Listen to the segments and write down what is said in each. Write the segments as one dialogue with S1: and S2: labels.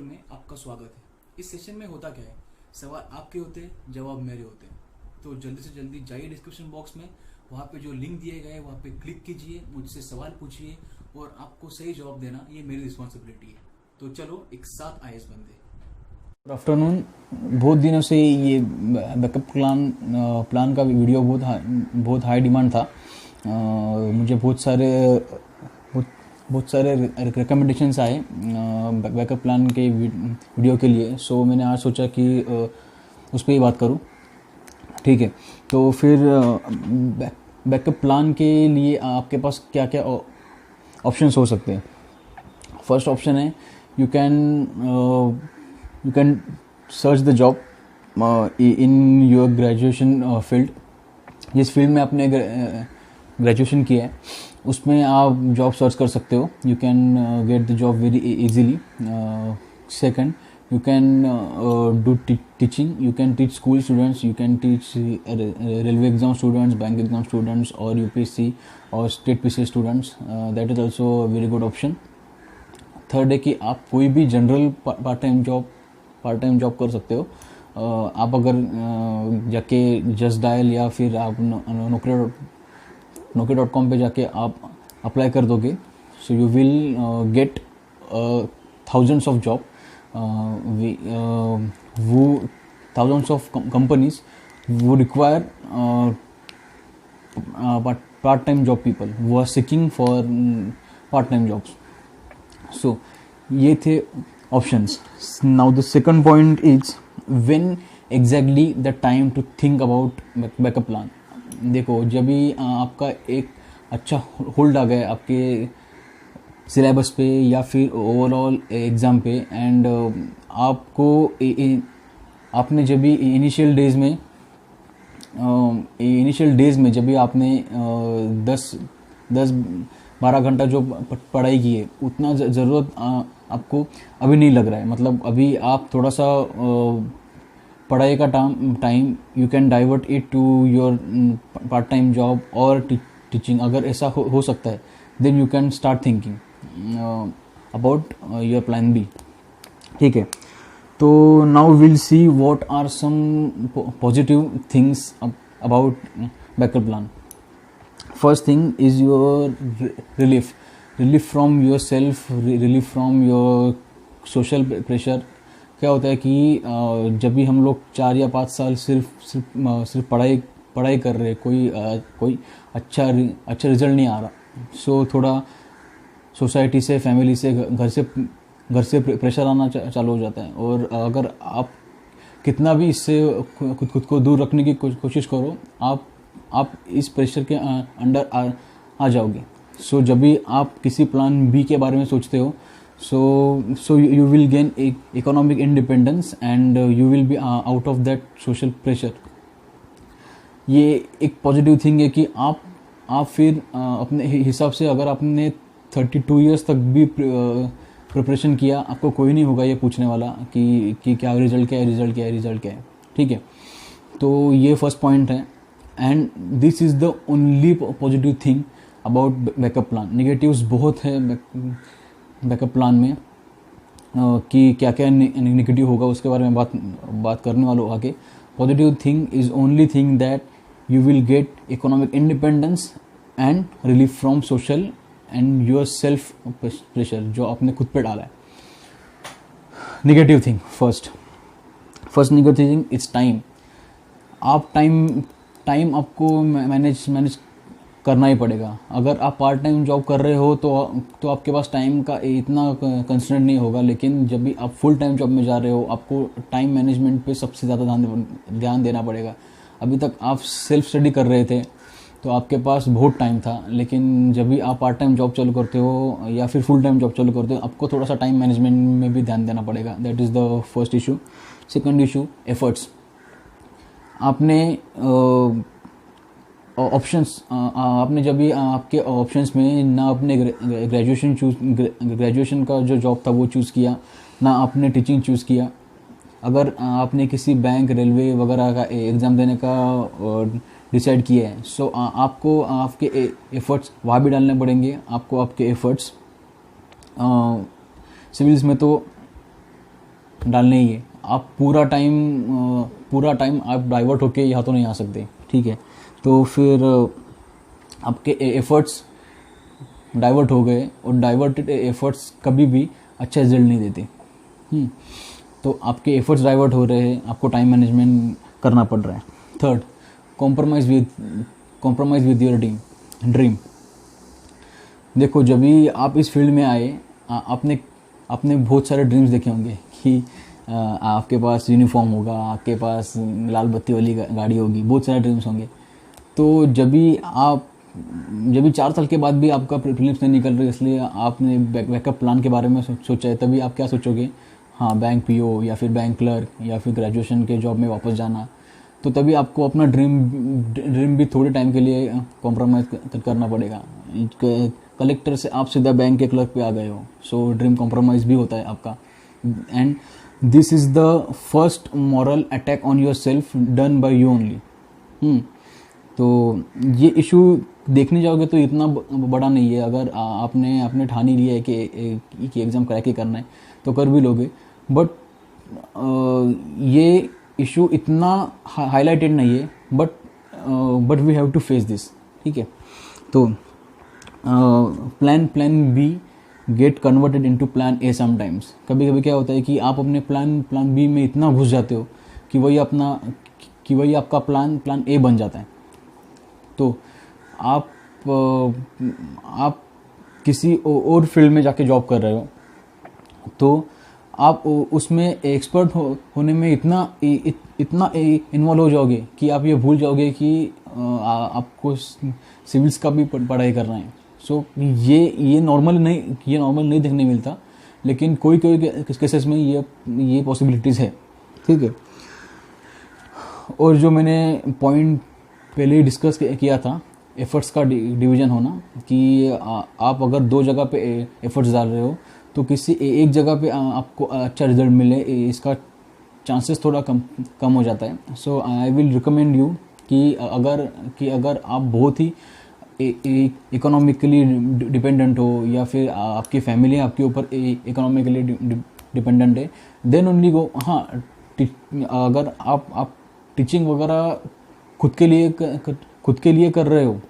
S1: में आपका स्वागत है। इस सेशन में होता क्या है, सवाल आपके होते हैं, जवाब मेरे होते हैं। तो जल्दी से जल्दी जाइए डिस्क्रिप्शन बॉक्स में, वहाँ पे जो लिंक दिए गए हैं वहाँ पे क्लिक कीजिए, मुझसे सवाल पूछिए और आपको सही जवाब देना ये मेरी रिस्पॉन्सिबिलिटी है। तो चलो एक साथ आइए इस बंदे।
S2: Good afternoon. बहुत दिनों से ये बैकअप प्लान का वीडियो बहुत हाई डिमांड था। मुझे बहुत सारे रिकमेंडेशंस आए बैकअप प्लान के वीडियो के लिए। सो मैंने आज सोचा कि उस पर ही बात करूं। ठीक है, तो फिर बैकअप प्लान के लिए आपके पास क्या क्या ऑप्शंस हो सकते हैं। फर्स्ट ऑप्शन है you can search the job in your graduation field. जिस फील्ड में आपने ग्रेजुएशन किया है उसमें आप जॉब सर्च कर सकते हो। You can get the job very easily. Second, you can do teaching. You can teach school students, you can teach railway exam students, bank exam students, or UPSC or state PCS students. That is also a very good option. Third है कि आप कोई भी general part time job कर सकते हो। आप अगर जाके जस्ट डायल या फिर आप नौकरी.com पे जाके आप अप्लाई कर दोगे, so you will get thousands of job. Thousands of companies would require part-time job people who are seeking for part-time jobs. So ये थे options. Now the second point is when exactly the time to think about backup plan. देखो, जब भी आपका एक अच्छा hold आ गया आपके सिलेबस पे या फिर ओवरऑल एग्ज़ाम पे, एंड आपने जब भी इनिशियल डेज़ में जब भी आपने 10-12 घंटा जो पढ़ाई की है उतना ज़रूरत आपको अभी नहीं लग रहा है। मतलब अभी आप थोड़ा सा पढ़ाई का time you can divert it to your part time job और टीचिंग। अगर ऐसा हो सकता है then you can start thinking about your plan B. ठीक है, तो now we'll see what are some positive things about backup plan. First thing is your relief from yourself, relief from your social pressure. क्या होता है कि जब भी हम लोग 4 या 5 साल सिर्फ पढ़ाई कर रहे, कोई अच्छा रिजल्ट नहीं आ रहा, सो थोड़ा सोसाइटी से, फैमिली से, घर से प्रेशर आना चालू हो जाता है। और अगर आप कितना भी इससे खुद को दूर रखने की कोशिश करो, आप इस प्रेशर के अंडर आ जाओगे। सो जब भी आप किसी प्लान बी के बारे में सोचते हो, so you will gain economic independence and you will be out of that social pressure. ये एक पॉजिटिव थिंग है कि आप फिर अपने हिसाब से, अगर आपने 32 ईयर्स तक भी प्रिपरेशन किया, आपको कोई नहीं होगा ये पूछने वाला कि क्या रिजल्ट क्या है। ठीक है, तो ये फर्स्ट पॉइंट है, and this is the only positive thing about backup plan. Negatives बहुत है बैकअप प्लान में, कि क्या क्या नेगेटिव होगा उसके बारे में बात करने वालों आगे। Positive thing is only thing that you will get economic independence and relief from social and your self pressure जो आपने खुद पे डाला है। Negative thing, first negative thing it's time. आप टाइम आपको मैनेज करना ही पड़ेगा। अगर आप पार्ट टाइम जॉब कर रहे हो तो आपके पास टाइम का इतना कंस्ट्रेंट नहीं होगा, लेकिन जब भी आप फुल टाइम जॉब में जा रहे हो आपको टाइम मैनेजमेंट पे सबसे ज़्यादा ध्यान देना पड़ेगा। अभी तक आप सेल्फ स्टडी कर रहे थे तो आपके पास बहुत टाइम था, लेकिन जब भी आप पार्ट टाइम जॉब चालू करते हो या फिर फुल टाइम जॉब चालू करते हो, आपको थोड़ा सा टाइम मैनेजमेंट में भी ध्यान देना पड़ेगा। That is the first issue. Second issue, efforts. आपने आपने जब भी आपके ऑप्शंस में ना आपने ग्रेजुएशन का जो जॉब था वो चूज़ किया, ना आपने टीचिंग चूज़ किया। अगर आपने किसी बैंक, रेलवे वगैरह का एग्ज़ाम देने का डिसाइड किया है, सो आपको आपके एफर्ट्स वहाँ भी डालने पड़ेंगे। आपको आपके एफर्ट्स सिविल्स में तो डालने ही है। आप पूरा टाइम आप डाइवर्ट होके यहाँ तो नहीं आ सकते, ठीक है। तो फिर आपके एफर्ट्स डाइवर्ट हो गए, और डाइवर्टेड एफर्ट्स कभी भी अच्छा रिजल्ट नहीं देते। तो आपके एफर्ट्स डाइवर्ट हो रहे हैं, आपको टाइम मैनेजमेंट करना पड़ रहा है। Third, compromise with your dream. देखो, जब भी आप इस फील्ड में आए, आपने बहुत सारे ड्रीम्स देखे होंगे कि आपके पास यूनिफॉर्म होगा, आपके पास लाल बत्ती वाली गाड़ी होगी, बहुत सारे ड्रीम्स होंगे। तो जब भी 4 साल के बाद भी आपका प्रीलिम्स नहीं निकल रही, इसलिए आपने बैकअप प्लान के बारे में सोचा है, तभी आप क्या सोचोगे? हाँ, बैंक पीओ या फिर बैंक क्लर्क या फिर ग्रेजुएशन के जॉब में वापस जाना। तो तभी आपको अपना ड्रीम भी थोड़े टाइम के लिए कॉम्प्रोमाइज़ करना पड़ेगा। कलेक्टर से आप सीधा बैंक के क्लर्क पे आ गए हो, सो ड्रीम कॉम्प्रोमाइज़ भी होता है आपका। And this is the first moral attack on your self done by you only. तो ये इशू देखने जाओगे तो इतना बड़ा नहीं है। अगर आपने ठान ही लिया है कि एग्ज़ाम क्रैक ही करना है, तो कर भी लोगे। बट ये इशू इतना हाईलाइटेड नहीं है, but we have to face this, ठीक है। तो plan B get converted into plan A sometimes. कभी कभी क्या होता है कि आप अपने प्लान बी में इतना घुस जाते हो कि वही आपका प्लान ए बन जाता है। तो आप किसी और फील्ड में जाके जॉब कर रहे हो, तो आप उसमें एक्सपर्ट होने में इतना इन्वॉल्व हो जाओगे कि आप ये भूल जाओगे कि आपको सिविल्स का भी पढ़ाई करना है। सो ये नॉर्मल नहीं देखने मिलता, लेकिन कोई केसेस में ये पॉसिबिलिटीज़ है, ठीक है। और जो मैंने पॉइंट पहले ही डिस्कस किया था, एफर्ट्स का डिवीज़न होना, कि आप अगर 2 जगह पे एफर्ट्स डाल रहे हो, तो किसी एक जगह पे आपको अच्छा रिजल्ट मिले, इसका चांसेस थोड़ा कम हो जाता है। सो आई विल रिकमेंड यू कि अगर आप बहुत ही इकोनॉमिकली डिपेंडेंट हो, या फिर आपकी फैमिली आपके ऊपर इकोनॉमिकली डिपेंडेंट है, देन ओनली गो। हाँ, अगर आप टीचिंग वगैरह खुद के लिए कर रहे हो,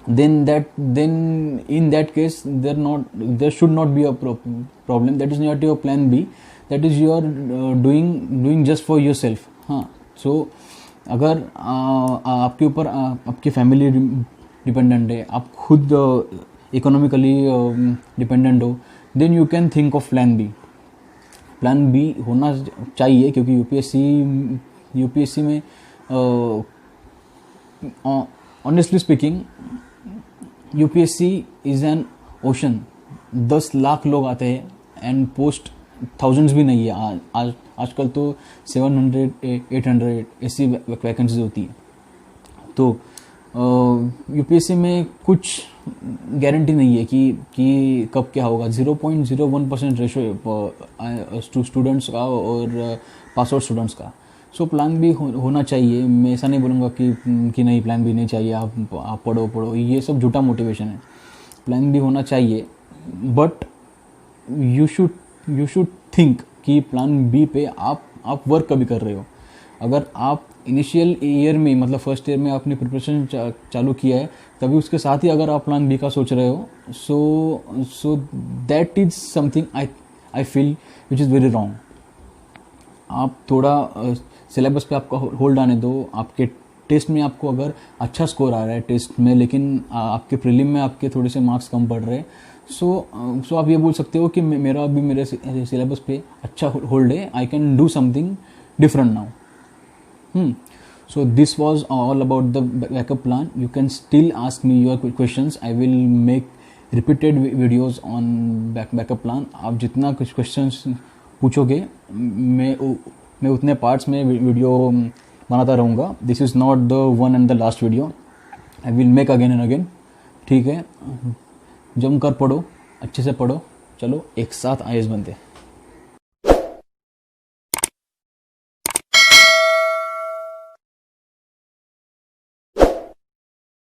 S2: then in that case there should not be a problem. That is not your plan B, that is you are doing just for yourself. हाँ, so अगर आपके ऊपर आपकी फैमिली डिपेंडेंट है, आप खुद इकोनॉमिकली डिपेंडेंट हो, then you can think of plan B होना चाहिए, क्योंकि यूपीएससी में honestly speaking UPSC is an ocean. 10 lakh लोग आते हैं एंड पोस्ट थाउजेंड्स भी नहीं है। आजकल तो 700-800 ऐसी वैकेंसीज होती है। तो यूपीएससी में कुछ गारंटी नहीं है कि कब क्या होगा। 0.01% रेशो स्टूडेंट्स का और पास आउट स्टूडेंट्स का। सो प्लान भी होना चाहिए। मैं ऐसा नहीं बोलूँगा कि नहीं, प्लान भी नहीं चाहिए, आप पढ़ो, ये सब झूठा मोटिवेशन है। प्लान भी होना चाहिए, बट यू शुड थिंक कि प्लान बी पे आप वर्क कभी कर रहे हो। अगर आप इनिशियल ईयर में, मतलब फर्स्ट ईयर में आपने प्रिपरेशन चालू किया है, तभी उसके साथ ही अगर आप प्लान बी का सोच रहे हो, so that is something I feel which is very wrong. आप थोड़ा सिलेबस पे आपका होल्ड आने दो। आपके टेस्ट में आपको अगर अच्छा स्कोर आ रहा है टेस्ट में, लेकिन आपके प्रीलिम में आपके थोड़े से मार्क्स कम पड़ रहे हैं, सो आप ये बोल सकते हो कि मेरा अभी मेरे सिलेबस पे अच्छा होल्ड है, I can do something different now. So this was all about the backup plan. You can still ask me your questions. I will make repeated videos on backup plan. आप जितना कुछ questions पूछोगे, मैं उतने parts में video बनाता रहूँगा। This is not the one and the last video, I will make again and again, ठीक है। जम कर पढ़ो, अच्छे से पढ़ो, चलो एक साथ आईएएस बनते हैं।